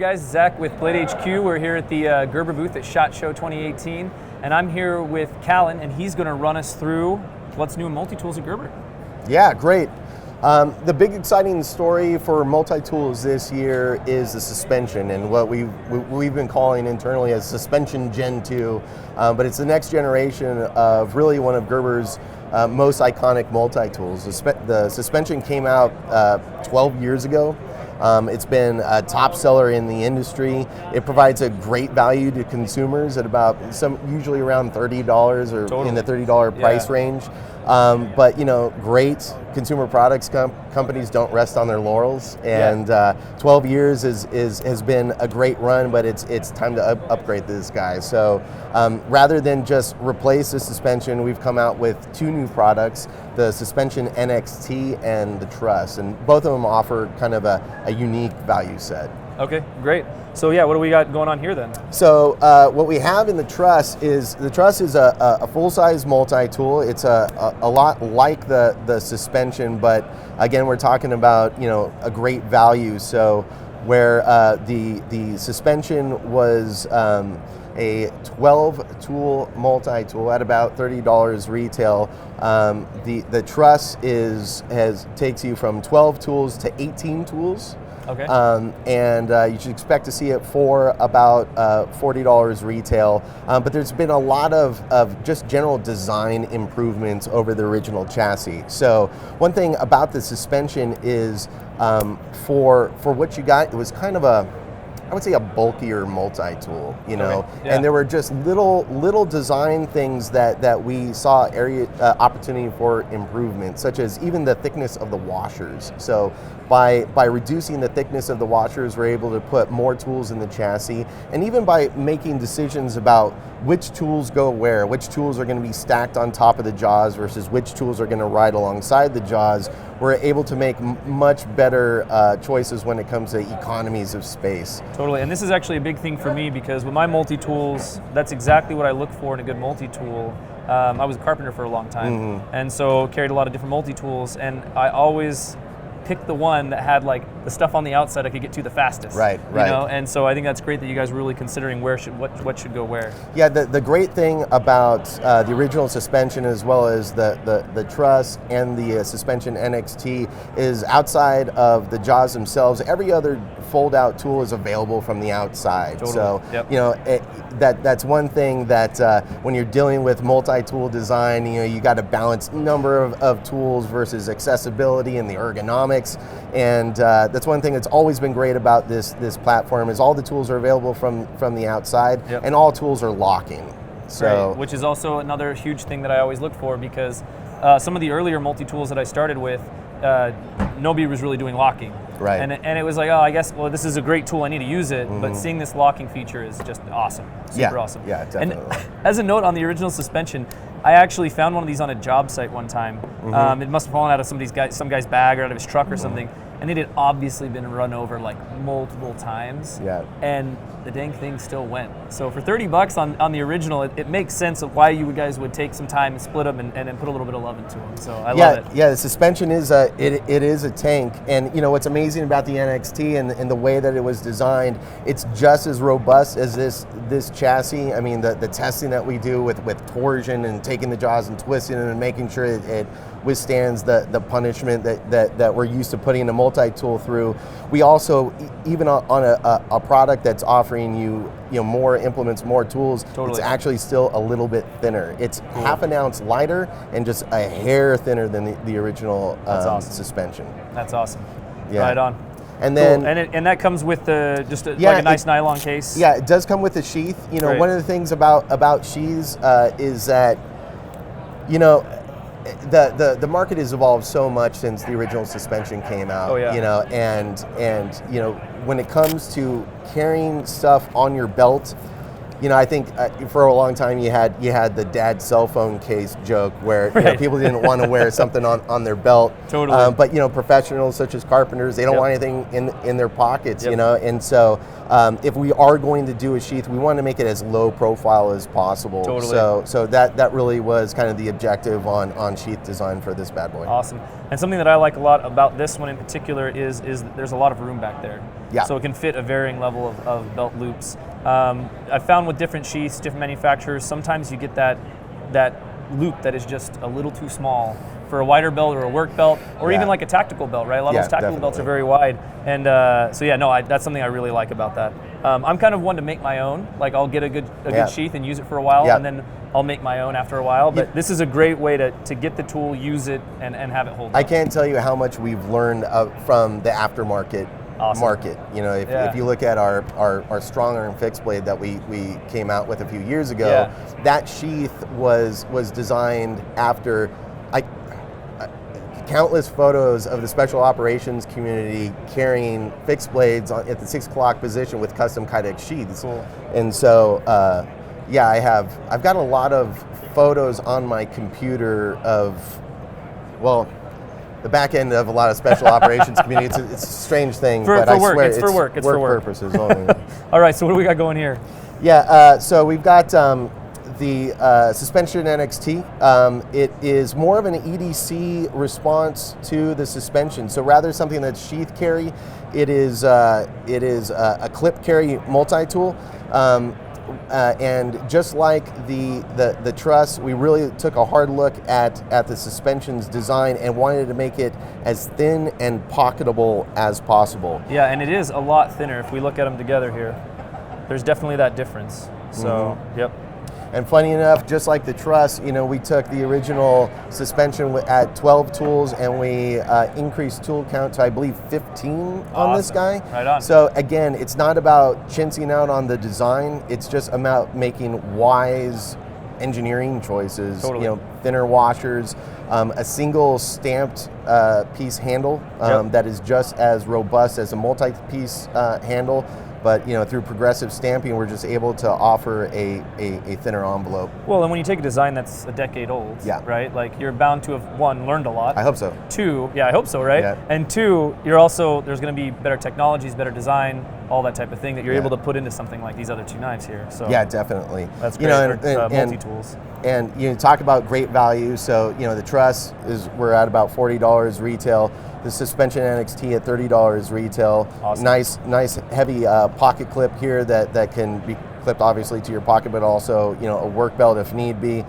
guys, Zach with Blade HQ. We're here at the Gerber booth at SHOT Show 2018, and I'm here with Callan, and he's going to run us through what's new in multi-tools at Gerber. Yeah, great. The big exciting story for multi-tools this year is the suspension, and what we've been calling internally as Suspension Gen 2, but it's the next generation of really one of Gerber's most iconic multi-tools. The suspension came out 12 years ago. It's been a top seller in the industry. It provides a great value to consumers at about usually around $30 or totally in the $30 price range. But great consumer products companies don't rest on their laurels, and 12 years has been a great run, but it's time to upgrade this guy. So rather than just replace the suspension, we've come out with two new products, the Suspension NXT and the Truss, and both of them offer kind of a unique value set. Okay, great. So yeah, what do we got going on here then? So what we have in the Truss is a full-size multi-tool. It's a lot like the suspension, but again, we're talking about a great value. So where the suspension was a 12-tool multi-tool at about $30 retail, the Truss takes you from 12 tools to 18 tools. Okay. And you should expect to see it for about $40 retail. But there's been a lot of just general design improvements over the original chassis. So one thing about the suspension is for what you got, it was kind of I would say a bulkier multi-tool, Okay. Yeah. And there were just little design things that we saw opportunity for improvement, such as even the thickness of the washers. So by reducing the thickness of the washers, we're able to put more tools in the chassis, and even by making decisions about which tools go where, which tools are going to be stacked on top of the jaws versus which tools are going to ride alongside the jaws, we're able to make much better choices when it comes to economies of space. Totally, and this is actually a big thing for me because with my multi-tools, that's exactly what I look for in a good multi-tool. I was a carpenter for a long time, and so carried a lot of different multi-tools, and I always picked the one that had like the stuff on the outside I could get to the fastest. Right. And so I think that's great that you guys are really considering what should go where. Yeah, the great thing about the original suspension, as well as the Truss and the Suspension NXT, is outside of the jaws themselves, every other fold-out tool is available from the outside. Totally. So that's one thing that when you're dealing with multi-tool design, you got a balanced number of tools versus accessibility and the ergonomics, and that's one thing that's always been great about this platform is all the tools are available from the outside, and all tools are locking. So, right. Which is also another huge thing that I always look for, because some of the earlier multi-tools that I started with, nobody was really doing locking. Right. And it was like, oh, I guess, well, this is a great tool, I need to use it, but seeing this locking feature is just awesome, super awesome. Yeah, definitely. And as a note on the original suspension, I actually found one of these on a job site one time. It must have fallen out of some guy's bag or out of his truck or something, and it had obviously been run over like multiple times. Yeah. And the dang thing still went. So for $30 on the original, it makes sense of why you guys would take some time and split them and then put a little bit of love into them. So I love it. Yeah, the suspension is it is a tank, and what's amazing about the NXT and the way that it was designed, it's just as robust as this chassis. I mean, the testing that we do with torsion and taking the jaws and twisting them and making sure it withstands the punishment that we're used to putting a multi-tool through. We also, even on a product that's offering you more implements, more tools, it's actually still a little bit thinner. It's half an ounce lighter and just a hair thinner than the original suspension. That's awesome. Yeah. Right on. And then, and that comes with like a nice nylon case. Yeah, it does come with a sheath. One of the things about sheaths is that the market has evolved so much since the original suspension came out. Oh, yeah. And when it comes to carrying stuff on your belt, I think for a long time you had the dad cell phone case joke where people didn't want to wear something on their belt. Totally. But professionals such as carpenters, they don't want anything in their pockets. And so if we are going to do a sheath, we want to make it as low profile as possible. Totally. So that really was kind of the objective on sheath design for this bad boy. Awesome. And something that I like a lot about this one in particular is there's a lot of room back there. Yeah. So it can fit a varying level of belt loops. I found with different sheaths, different manufacturers, sometimes you get that loop that is just a little too small for a wider belt or a work belt, or even like a tactical belt, right? A lot of those tactical belts are very wide. And so yeah, no, that's something I really like about that. I'm kind of one to make my own. Like I'll get a good sheath and use it for a while, and then I'll make my own after a while. But this is a great way to get the tool, use it, and have it hold up. I can't tell you how much we've learned from the aftermarket market. You know, if you look at our strong arm fixed blade that we came out with a few years ago, that sheath was designed after countless photos of the special operations community carrying fixed blades at the 6 o'clock position with custom Kydex sheaths. Cool. And so, yeah, I've got a lot of photos on my computer of, well, the back end of a lot of special operations community. It's a strange thing, but I swear it's for work. It's for work purposes only. All right, so what do we got going here? Yeah, so we've got the suspension NXT. It is more of an EDC response to the suspension. So rather something that's sheath carry, it is a clip carry multi-tool. And just like the truss, we really took a hard look at the suspension's design and wanted to make it as thin and pocketable as possible. Yeah, and it is a lot thinner. If we look at them together here, there's definitely that difference. So, yep. And funny enough, just like the truss, you know, we took the original suspension at 12 tools and we increased tool count to, I believe, 15 on this guy. Right on. So again, it's not about chintzing out on the design. It's just about making wise engineering choices. Totally. You know, thinner washers, a single stamped piece handle that is just as robust as a multi-piece handle. But you know, through progressive stamping, we're just able to offer a thinner envelope. Well, and when you take a design that's a decade old, right? Like you're bound to have, one, learned a lot. I hope so. Two, I hope so, right? Yeah. And two, you're also, there's going to be better technologies, better design, all that type of thing that you're able to put into something like these other two knives here. So yeah, definitely. That's great. And multi-tools. And you talk about great value. So you know, the truss we're at about $40 retail. The suspension NXT at $30 retail. Awesome. Nice heavy pocket clip here that can be clipped obviously to your pocket, but also you know a work belt if need be.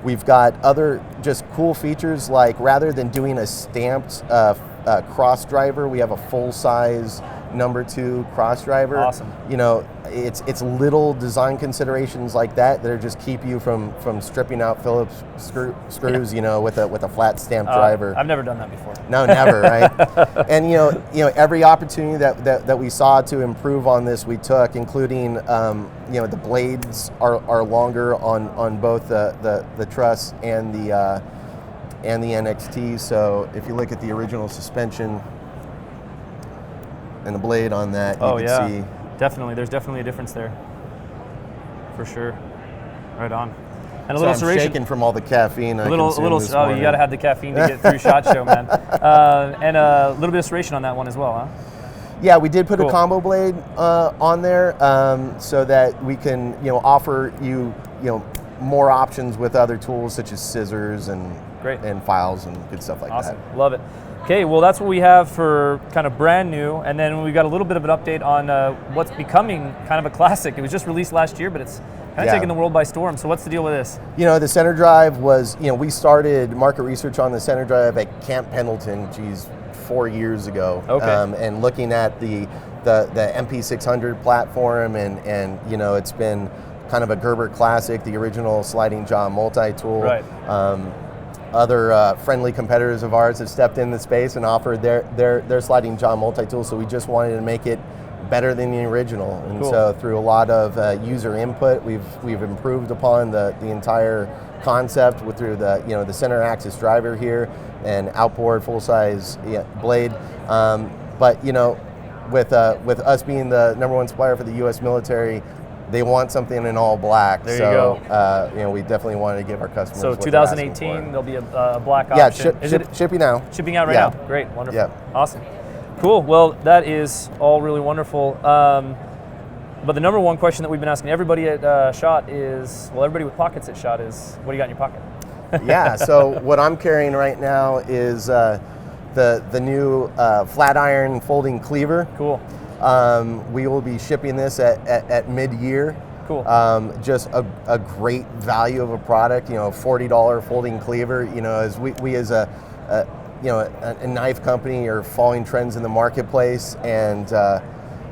We've got other just cool features like rather than doing a stamped cross driver, we have a full size #2 cross driver. Awesome. You know, it's little design considerations like that just keep you from stripping out Phillips screws. You know, with a flat stamp driver. I've never done that before. No, never, right? And you know, every opportunity that we saw to improve on this, we took, including you know, the blades are longer on both the truss and the NXT. So if you look at the original suspension and the blade on that, you can see. Definitely, there's definitely a difference there, for sure. Right on. And a so little I'm serration. shaking from all the caffeine. You got to have the caffeine to get through SHOT Show, man. And a little bit of serration on that one as well, huh? Yeah, we did put a combo blade on there so that we can, you know, offer you know, more options with other tools such as scissors and files and good stuff like that. Awesome, love it. Okay, well that's what we have for kind of brand new, and then we got a little bit of an update on what's becoming kind of a classic. It was just released last year, but it's kind of taking the world by storm. So what's the deal with this? You know, the center drive was, you know, we started market research on the center drive at Camp Pendleton, 4 years ago. Okay. And looking at the MP600 platform and you know, it's been kind of a Gerber classic, the original sliding jaw multi-tool. Right. Other friendly competitors of ours have stepped in the space and offered their sliding jaw multi-tool, so we just wanted to make it better than the original. And so through a lot of user input, we've improved upon the entire concept through the center axis driver here and outboard full size blade. But you know, with us being the #1 supplier for the U.S. military, they want something in all black. There you go. You know, we definitely wanted to give our customers. So 2018, there'll be a black option. Yeah, shipping now. Shipping out right now. Great, wonderful. Yeah. Awesome. Cool. Well, that is all really wonderful. But the #1 question that we've been asking everybody at SHOT is, well, everybody with pockets at SHOT is, what do you got in your pocket? Yeah. So what I'm carrying right now is the new flat iron folding cleaver. Cool. We will be shipping this at mid-year. Cool. Just a great value of a product. You know, $40 folding cleaver. You know, as we as a knife company are following trends in the marketplace, and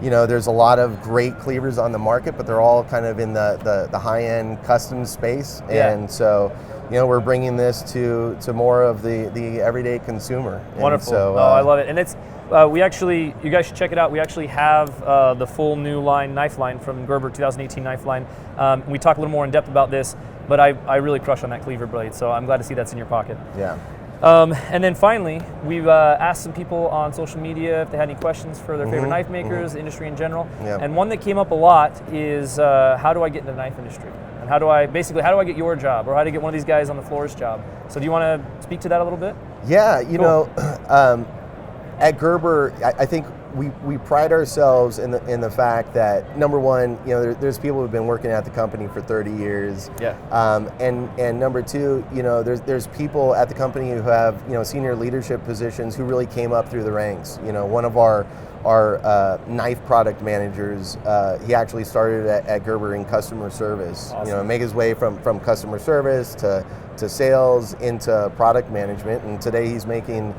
you know, there's a lot of great cleavers on the market, but they're all kind of in the high-end custom space. Yeah. And so, you know, we're bringing this to more of the everyday consumer. Wonderful. And so, I love it. And it's you guys should check it out. We actually have the full new knife line from Gerber, 2018 knife line. We talk a little more in depth about this, but I really crush on that cleaver blade, so I'm glad to see that's in your pocket. Yeah. And then finally, we've asked some people on social media if they had any questions for their favorite knife makers, the industry in general. Yeah. And one that came up a lot is how do I get into the knife industry? And how do I get your job, or how to get one of these guys on the floor's job? So do you want to speak to that a little bit? Yeah, you Cool. know, at Gerber, I think we pride ourselves in the fact that, number one, you know, there's people who've been working at the company for 30 years. Yeah. And number two, you know, there's people at the company who have, you know, senior leadership positions who really came up through the ranks. You know, one of our knife product managers, he actually started at Gerber in customer service. Awesome. You know, make his way from customer service to sales into product management, and today he's making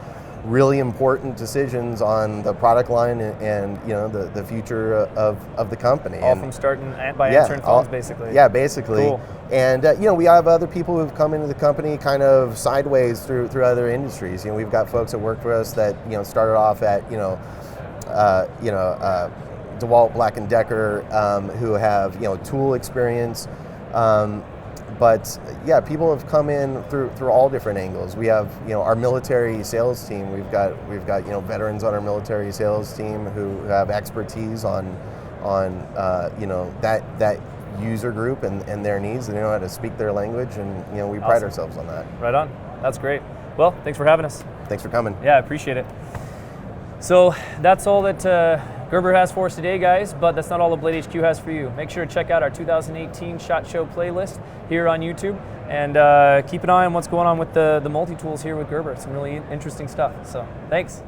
really important decisions on the product line and you know, the future of the company. All from starting by answering phones, basically. Yeah, basically. Cool. And you know, we have other people who've come into the company kind of sideways through other industries. You know, we've got folks that work for us that, you know, started off at DeWalt, Black & Decker, who have, you know, tool experience. But yeah, people have come in through all different angles. We have, you know, our military sales team. We've got you know, veterans on our military sales team who have expertise on you know, that user group and their needs. They know how to speak their language, and you know, we pride ourselves on that. Right on. That's great. Well, thanks for having us. Thanks for coming. Yeah, I appreciate it. So that's all that Gerber has for us today, guys, but that's not all that Blade HQ has for you. Make sure to check out our 2018 SHOT Show playlist here on YouTube, and keep an eye on what's going on with the multi-tools here with Gerber. Some really interesting stuff. So thanks.